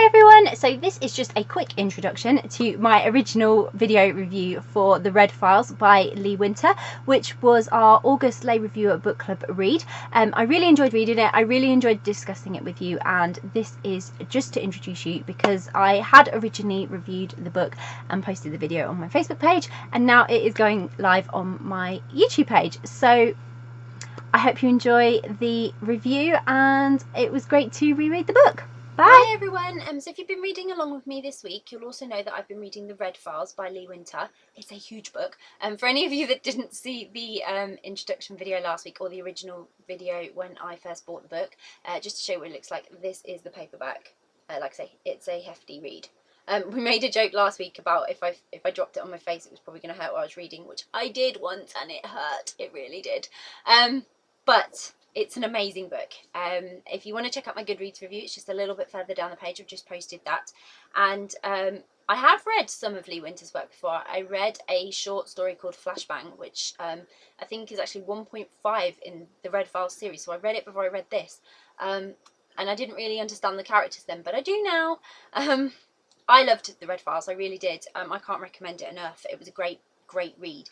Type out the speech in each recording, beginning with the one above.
Hi everyone! So this is just a quick introduction to my original video review for The Red Files by Lee Winter, which was our August Lay Reviewer Book Club read. I really enjoyed reading it, I really enjoyed discussing it with you, and this is just to introduce you because I had originally reviewed the book and posted the video on my Facebook page, and now it is going live on my YouTube page. So I hope you enjoy the review, and it was great to reread the book. Bye. Hi everyone, so if you've been reading along with me this week, you'll also know that I've been reading The Red Files by Lee Winter. It's a huge book. For any of you that didn't see the introduction video last week, or the original video when I first bought the book, just to show you what it looks like, this is the paperback. Like I say, it's a hefty read. We made a joke last week about if I dropped it on my face, it was probably going to hurt while I was reading, which I did once, and it hurt. It really did. But it's an amazing book. If you want to check out my Goodreads review, it's just a little bit further down the page. I've just posted that. And I have read some of Lee Winter's work before. I read a short story called Flashbang, which I think is actually 1.5 in the Red Files series. So I read it before I read this. And I didn't really understand the characters then, but I do now. I loved the Red Files, I really did. I can't recommend it enough. It was a great read.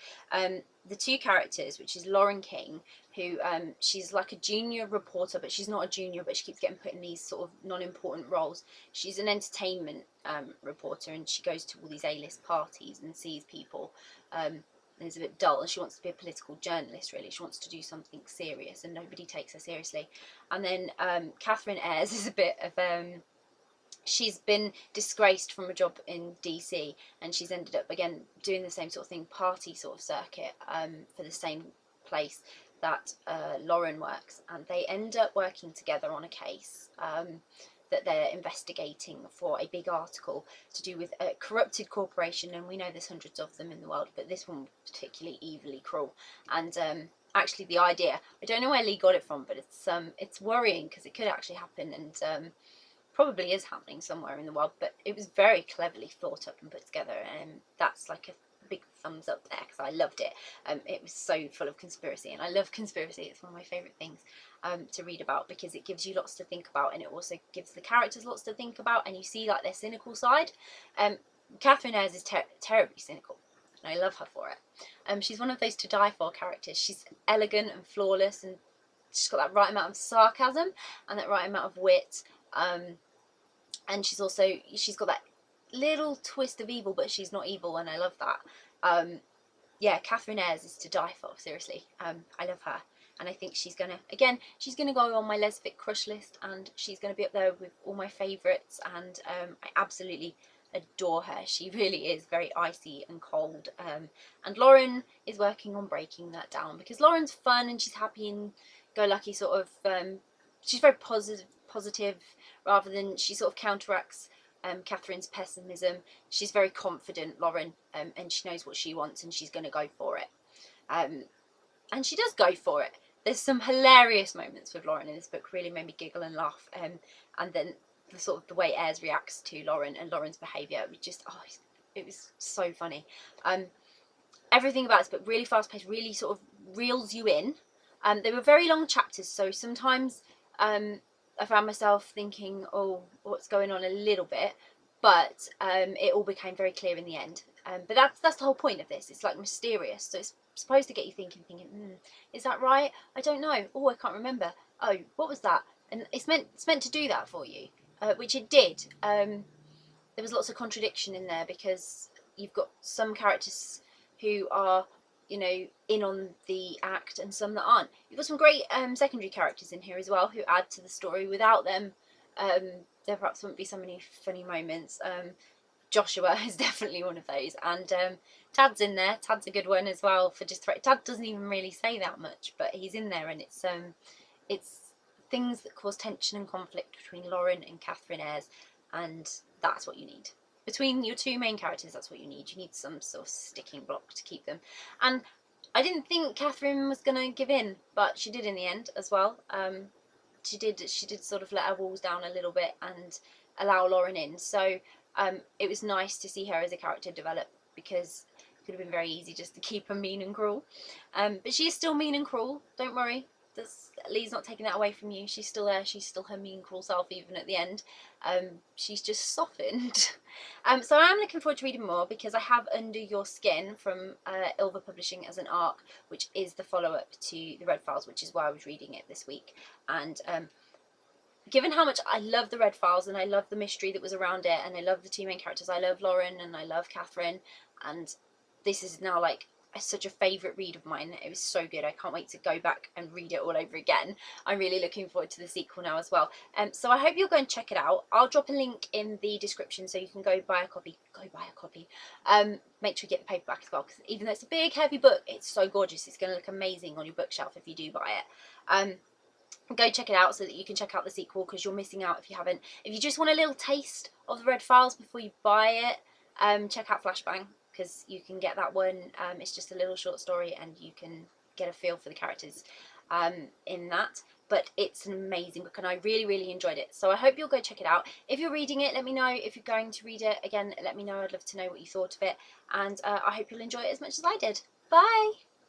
The two characters, which is Lauren King, who she's like a junior reporter, but she's not a junior, but she keeps getting put in these sort of non-important roles. She's an entertainment reporter, and she goes to all these A-list parties and sees people. And it's a bit dull, and she wants to be a political journalist, really. She wants to do something serious, and nobody takes her seriously. And then Catherine Ayres is a bit of she's been disgraced from a job in DC, and she's ended up again doing the same sort of thing, party sort of circuit, for the same place that Lauren works, and they end up working together on a case that they're investigating for a big article to do with a corrupted corporation, and we know there's hundreds of them in the world, but this one particularly evilly cruel. And actually the idea, I don't know where Lee got it from, but it's worrying because it could actually happen, and probably is happening somewhere in the world, but it was very cleverly thought up and put together, and that's like a big thumbs up there because I loved it. It was so full of conspiracy, and I love conspiracy. It's one of my favourite things to read about because it gives you lots to think about, and it also gives the characters lots to think about, and you see like their cynical side. Catherine Ayres is terribly cynical, and I love her for it. She's one of those to die for characters. She's elegant and flawless, and she's got that right amount of sarcasm and that right amount of wit. And she's got that little twist of evil, but she's not evil, and I love that. Yeah, Catherine Ayres is to die for, seriously. I love her, and I think she's gonna go on my lesbic crush list, and she's gonna be up there with all my favourites, and I absolutely adore her. She really is very icy and cold, and Lauren is working on breaking that down, because Lauren's fun and she's happy and go lucky sort of. She's very positive rather than, she sort of counteracts Catherine's pessimism. She's very confident, Lauren, and she knows what she wants, and she's going to go for it. And she does go for it. There's some hilarious moments with Lauren in this book, really made me giggle and laugh. And then the sort of the way Ayres reacts to Lauren and Lauren's behaviour was just, it was so funny. Everything about this book really fast paced, really sort of reels you in. They were very long chapters, so sometimes I found myself thinking, oh, what's going on a little bit, but it all became very clear in the end. But that's the whole point of this. It's like mysterious, so it's supposed to get you thinking, is that right? I don't know. Oh, I can't remember. Oh, what was that? And it's meant to do that for you, which it did. There was lots of contradiction in there because you've got some characters who are, you know, in on the act, and some that aren't. You've got some great secondary characters in here as well who add to the story. Without them, there perhaps wouldn't be so many funny moments. Joshua is definitely one of those, and Tad's in there. Tad's a good one as well for just Tad doesn't even really say that much, but he's in there, and it's things that cause tension and conflict between Lauren and Catherine Ayres, and that's what you need. Between your two main characters, that's what you need. You need some sort of sticking block to keep them. And I didn't think Catherine was going to give in, but she did in the end as well. She did sort of let her walls down a little bit and allow Lauren in. So it was nice to see her as a character develop, because it could have been very easy just to keep her mean and cruel. But she is still mean and cruel. Don't worry. Lee's not taking that away from you. She's still there. She's still her mean, cruel self, even at the end. She's just softened. So I'm looking forward to reading more, because I have Under Your Skin from Ilva Publishing as an ARC, which is the follow-up to The Red Files, which is why I was reading it this week. And given how much I love The Red Files, and I love the mystery that was around it, and I love the two main characters, I love Lauren and I love Catherine, and this is now like such a favourite read of mine. It was so good. I can't wait to go back and read it all over again. I'm really looking forward to the sequel now as well. So I hope you'll go and check it out. I'll drop a link in the description so you can go buy a copy. Make sure you get the paperback as well, because even though it's a big heavy book, it's so gorgeous. It's going to look amazing on your bookshelf if you do buy it. Go check it out so that you can check out the sequel, because you're missing out if you haven't. If you just want a little taste of The Red Files before you buy it, check out Flashbang, because you can get that one. It's just a little short story and you can get a feel for the characters in that. But it's an amazing book and I really, really enjoyed it. So I hope you'll go check it out. If you're reading it, let me know. If you're going to read it, again, let me know. I'd love to know what you thought of it. And I hope you'll enjoy it as much as I did. Bye!